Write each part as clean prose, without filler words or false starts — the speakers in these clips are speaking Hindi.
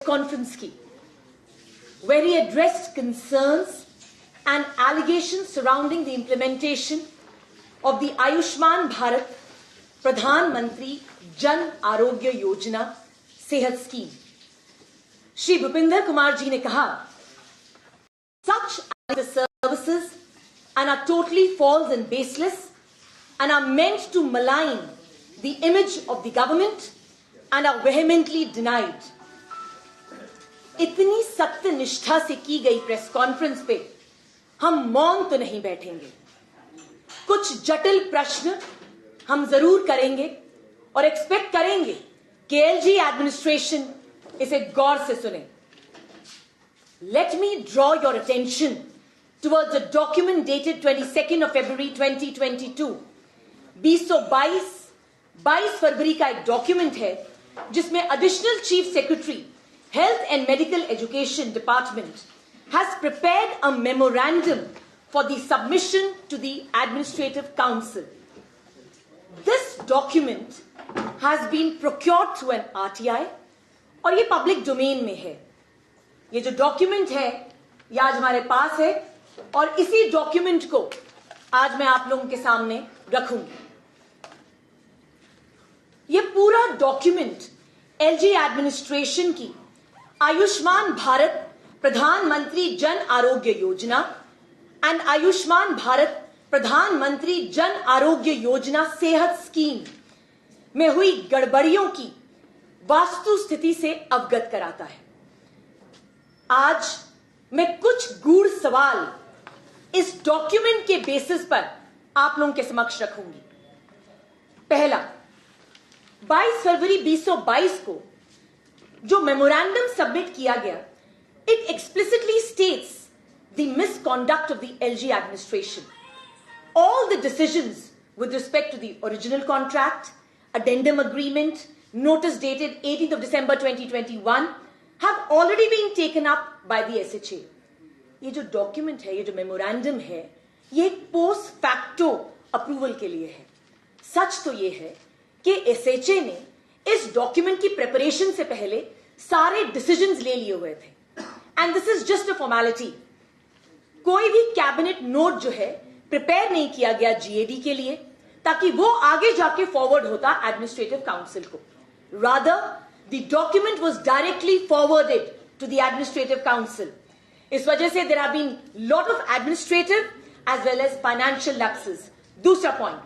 conference की, where he addressed concerns and allegations surrounding the implementation of the Ayushman Bharat Pradhan Mantri Jan Arogya Yojana सेहत स्कीम। श्री भूपिंदर कुमार जी ने कहा, such services and are totally false and baseless and are meant to malign the image of the government and are vehemently denied। इतनी सत्य निष्ठा से की गई प्रेस कॉन्फ्रेंस पे हम मौन तो नहीं बैठेंगे। कुछ जटिल प्रश्न हम जरूर करेंगे और एक्सपेक्ट करेंगे कि एलजी एडमिनिस्ट्रेशन इसे गौर से सुने। Let me draw your attention towards a document dated 22nd of February 2022। 22 फरवरी का एक डॉक्यूमेंट है जिसमें additional chief secretary Health and Medical Education Department has prepared a memorandum for the submission to the Administrative Council। This document has been procured through an RTI और ये public domain में है। ये जो document है ये आज हमारे पास है और इसी document को आज मैं आप लोगों के सामने रखूंगी। ये पूरा document LG एडमिनिस्ट्रेशन की आयुष्मान भारत प्रधानमंत्री जन आरोग्य योजना एंड आयुष्मान भारत प्रधानमंत्री जन आरोग्य योजना सेहत स्कीम में हुई गड़बड़ियों की वास्तु स्थिति से अवगत कराता है। आज मैं कुछ गूढ़ सवाल इस डॉक्यूमेंट के बेसिस पर आप लोगों के समक्ष रखूंगी। पहला, 22 फरवरी 2022 को जो मेमोरेंडम सबमिट किया गया, it explicitly states the misconduct of the LG administration। All the decisions with respect to the original contract, addendum agreement, notice dated 18th of December 2021 have already been taken up by the SHA। ये जो डॉक्यूमेंट है, ये जो मेमोरेंडम है, ये एक पोस्ट फैक्टो अप्रूवल के लिए है। सच तो ये है कि SHA ने इस डॉक्यूमेंट की प्रिपरेशन से पहले सारे डिसीजंस ले लिए हुए थे and this is just a formality. कोई भी कैबिनेट नोट जो है प्रिपेयर नहीं किया गया जीएडी के लिए ताकि वो आगे जाके फॉरवर्ड होता एडमिनिस्ट्रेटिव काउंसिल को। Rather the document was directly forwarded to the administrative council. इस वजह से there have been lot of administrative as well as financial lapses. दूसरा पॉइंट,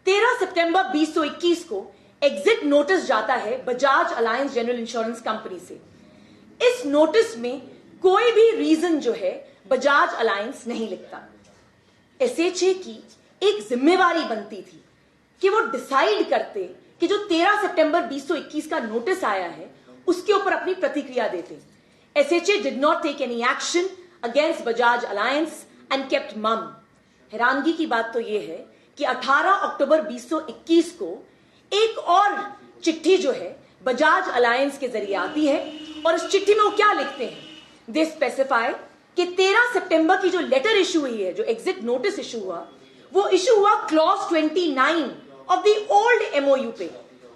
13 सितंबर 2021 को एग्जिट नोटिस जाता है Bajaj Allianz general insurance company से। इस नोटिस में कोई भी रीजन जो है बजाज अलायंस नहीं लिखता। एसएचए की एक जिम्मेवारी बनती थी कि वो डिसाइड करते कि जो 13 सितंबर 2021 का नोटिस आया है उसके ऊपर अपनी प्रतिक्रिया देते। SHA did not take any action against Bajaj Allianz and kept mum. हैरानगी की बात तो यह है कि 18 अक्टूबर 2021 को एक और चिट्ठी जो है बजाज अलायंस के जरिए आती है और इस चिट्ठी में वो क्या लिखते हैं, दे स्पेसिफाई कि 13 सितंबर की जो लेटर इशू हुई है, जो एग्जिट नोटिस इशू हुआ, वो इशू हुआ clause 29 of the old MOU पे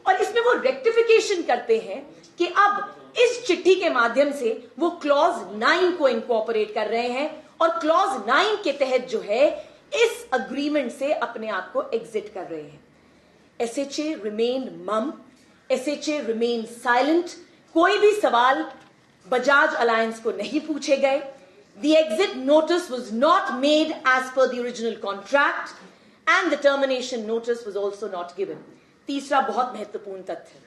और इसमें वो रेक्टिफिकेशन करते हैं कि अब इस चिट्ठी के माध्यम से वो क्लॉज 9 को इनकॉर्पोरेट कर रहे हैं और क्लॉज 9 के तहत जो है इस अग्रीमेंट से अपने आप को एग्जिट कर रहे हैं। SHA remained mum, SHA remained silent। कोई भी सवाल बजाज अलायंस को नहीं पूछे गए। The exit notice was not made as per the original contract and the termination notice was also not given। तीसरा बहुत महत्वपूर्ण तथ्य,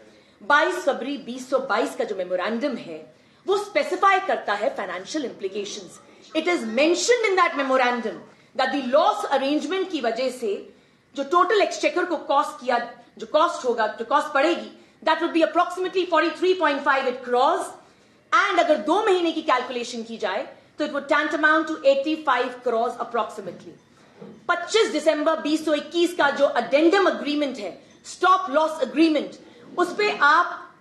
22 फरवरी 2022 का जो मेमोरेंडम है वो स्पेसिफाई करता है financial implications. It is mentioned in that memorandum that the loss arrangement की वजह से जो टोटल एक्सचेकर को कॉस्ट किया, जो कॉस्ट होगा, जो कॉस्ट पड़ेगी, that would be approximately 43.58 crores and अगर 2 महीने की कैलकुलेशन की जाए तो it would tantamount to 85 crores approximately. 25 दिसंबर 2021 का जो अडेंडम अग्रीमेंट है, स्टॉप लॉस अग्रीमेंट, उस पे आप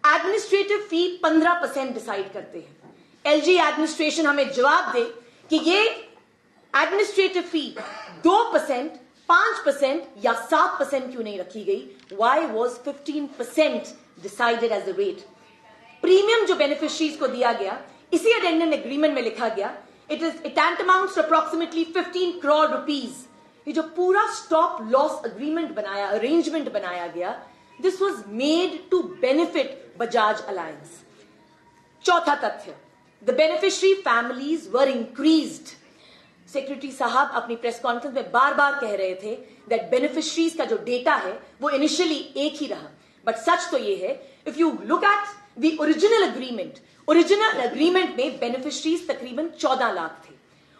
एडमिनिस्ट्रेटिव फी 15% डिसाइड करते हैं। एलजी एडमिनिस्ट्रेशन हमें जवाब दे कि ये एडमिनिस्ट्रेटिव फी 2%, 5% या 7% क्यों नहीं रखी गई? Why was 15% decided as the rate? Premium जो बेनिफिशरीज को दिया गया, इसी अडेंडम एग्रीमेंट में लिखा गया, it tantamounts to approximately 15 crore rupees. ये जो पूरा स्टॉप लॉस अग्रीमेंट बनाया, अरेंजमेंट बनाया गया, this was made to benefit Bajaj Allianz. चौथा तथ्य, the beneficiary families were increased. Secretary साहब अपनी प्रेस कॉन्फ्रेंस में बार बार कह रहे थे दैट बेनिफिशरीज का जो डेटा है वो इनिशियली एक ही रहा, बट सच तो ये है, if you look at the original agreement में बेनिफिशरीज तकरीबन 14 लाख थे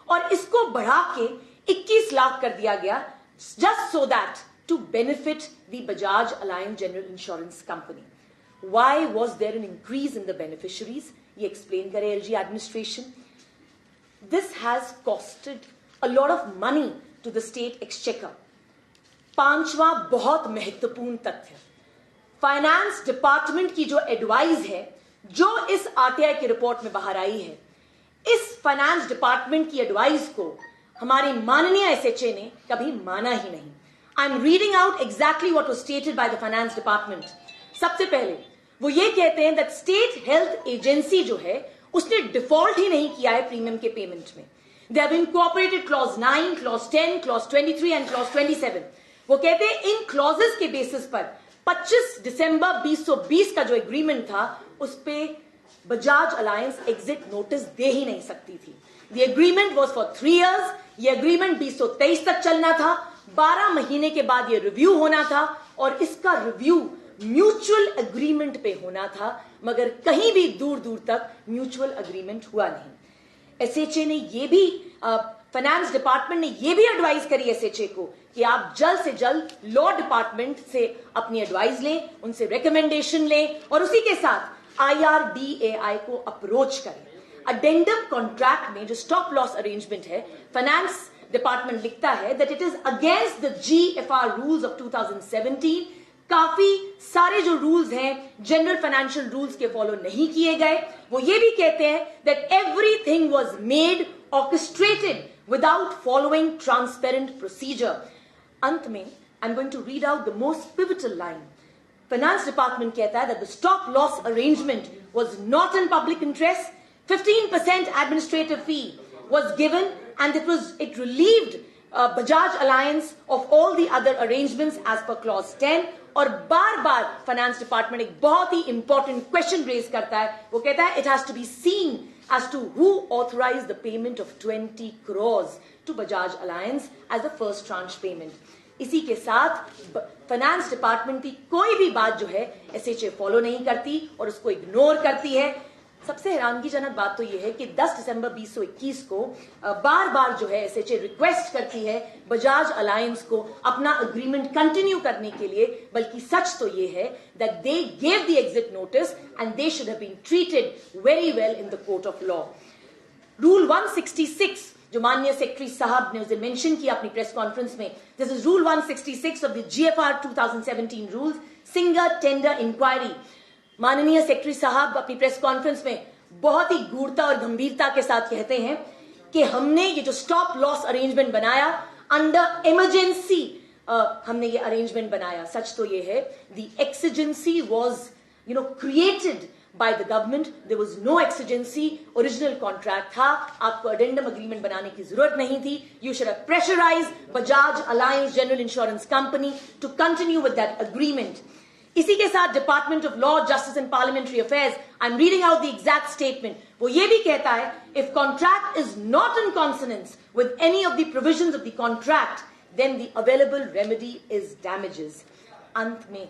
और इसको बढ़ा के 21 लाख कर दिया गया, just so that to benefit the Bajaj Allianz general insurance company. Why was there an increase in the beneficiaries? ये explain करे LG administration. This has costed a lot of money to the state exchequer. पांचवा बहुत महत्वपूर्ण तथ्य, फाइनेंस डिपार्टमेंट की जो एडवाइस है, जो इस आरटीआई की रिपोर्ट में बाहर आई है, इस फाइनेंस डिपार्टमेंट की एडवाइस को हमारे माननीय एसएचए ने कभी माना ही नहीं। आई am reading out exactly what was stated by the finance department. सबसे पहले वो ये कहते हैं दैट स्टेट हेल्थ एजेंसी जो है उसने डिफॉल्ट ही नहीं किया है प्रीमियम के पेमेंट में। They have incorporated clause 9, clause 10, clause 23 and clause 27। वो कहते हैं इन क्लॉजेस के बेसिस पर 25 दिसंबर 2020 का जो एग्रीमेंट था उस पे बजाज अलायंस एग्जिट नोटिस दे ही नहीं सकती थी। The agreement was for 3 years। ये एग्रीमेंट 2023 तक चलना था, 12 महीने के बाद ये रिव्यू होना था और इसका रिव्यू म्यूचुअल एग्रीमेंट पे होना था, मगर कहीं भी दूर दूर तक म्यूचुअल एग्रीमेंट हुआ नहीं। एसएचए ने ये भी, फाइनेंस डिपार्टमेंट ने ये भी एडवाइस करी एसएचए को कि आप जल्द से जल्द लॉ डिपार्टमेंट से अपनी एडवाइस लें, उनसे रिकमेंडेशन लें और उसी के साथ IRDAI को अप्रोच करें। अडेंडम कॉन्ट्रैक्ट में जो स्टॉप लॉस अरेंजमेंट है, फाइनेंस डिपार्टमेंट लिखता है that it is against the GFR rules of 2017। काफी सारे जो रूल्स हैं जनरल फाइनेंशियल रूल्स के फॉलो नहीं किए गए। वो ये भी कहते हैं that everything was made orchestrated without following transparent procedure. अंत में I am going to read out the most pivotal line. Finance department कहता है that the stop loss arrangement was not in public interest. 15% administrative fee was given and it relieved Bajaj Alliance of all the other arrangements as per clause 10। और बार बार फाइनेंस डिपार्टमेंट एक बहुत ही इंपॉर्टेंट क्वेश्चन रेज करता है। वो कहता है it has to be seen as to who authorized the payment of 20 crores to Bajaj Allianz as the first tranche payment. इसी के साथ फाइनेंस डिपार्टमेंट की कोई भी बात जो है एसएचए फॉलो नहीं करती और उसको इग्नोर करती है। सबसे हैरानगीजनक बात तो यह है कि 10 दिसंबर 2021 को बार बार जो है एसएचए रिक्वेस्ट करती है बजाज अलायंस को अपना अग्रीमेंट कंटिन्यू करने के लिए, बल्कि सच तो यह है that they gave the exit notice and they should have been treated very well in the court of law. Rule 166 जो माननीय सेक्रेटरी साहब ने उस दिन मेंशन किया अपनी प्रेस कॉन्फ्रेंस में, this is rule 166 of the GFR 2017 rules, single tender inquiry. माननीय सेक्रेटरी साहब अपनी प्रेस कॉन्फ्रेंस में बहुत ही गूढ़ता और गंभीरता के साथ कहते हैं कि हमने ये जो स्टॉप लॉस अरेंजमेंट बनाया अंडर इमरजेंसी, हमने ये अरेंजमेंट बनाया। सच तो ये है the exigency was created by the government, there was no exigency. Original contract था, आपको अडेंडम अग्रीमेंट बनाने की जरूरत नहीं थी। You should have pressurised Bajaj Allianz general insurance company to continue with that agreement. इसी के साथ department of law, justice and parliamentary affairs, I am reading out the exact statement. वो ये भी कहता है if contract is not in consonance with any of the provisions of the contract then the available remedy is damages. अंत में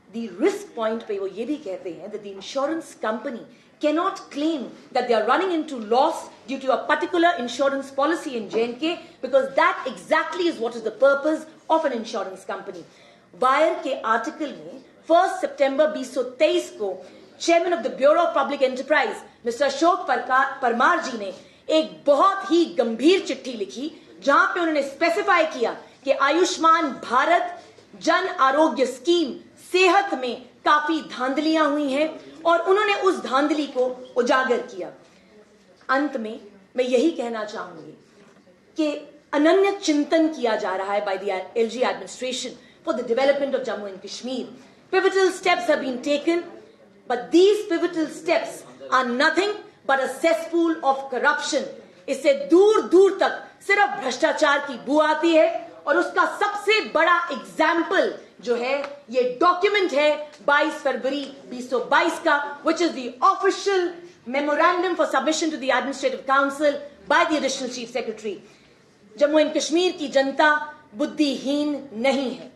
द रिस्क पॉइंट पे वो ये भी कहते हैं that the insurance company cannot claim that they are running into loss due to a particular insurance policy in J&K because that exactly is what is the purpose of an insurance company। Wire के आर्टिकल में 1 सितंबर 2023 को chairman of the bureau of public enterprise mister Ashok Parmar ji ने एक बहुत ही गंभीर चिट्ठी लिखी जहां पे उन्होंने स्पेसिफाई किया कि आयुष्मान भारत जन आरोग्य स्कीम सेहत में काफी धांधलियां हुई हैं और उन्होंने उस धांधली को उजागर किया। अंत में मैं यही कहना चाहूंगी कि अनन्य चिंतन किया जा रहा है by the LG administration for the development of Jammu and Kashmir. Pivotal steps have been taken. but these pivotal steps are nothing but a cesspool of corruption. इससे दूर दूर तक सिर्फ भ्रष्टाचार की बू आती है और उसका सबसे बड़ा एग्जाम्पल जो है ये डॉक्यूमेंट है 22 फरवरी 2022 का, which is the official memorandum for submission to the Administrative Council by the Additional Chief Secretary. Jammu and Kashmir की जनता बुद्धिहीन नहीं है।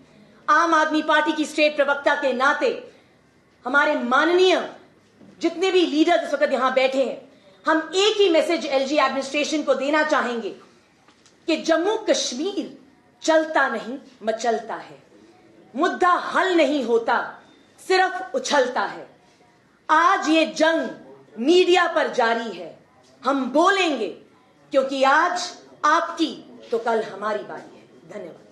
आम आदमी पार्टी की स्टेट प्रवक्ता के नाते हमारे माननीय जितने भी लीडर इस वक्त यहां बैठे हैं, हम एक ही मैसेज एलजी एडमिनिस्ट्रेशन को देना चाहेंगे कि जम्मू कश्मीर चलता नहीं मचलता है, मुद्दा हल नहीं होता, सिर्फ उछलता है। आज ये जंग मीडिया पर जारी है, हम बोलेंगे क्योंकि आज आपकी तो कल हमारी बारी है। धन्यवाद।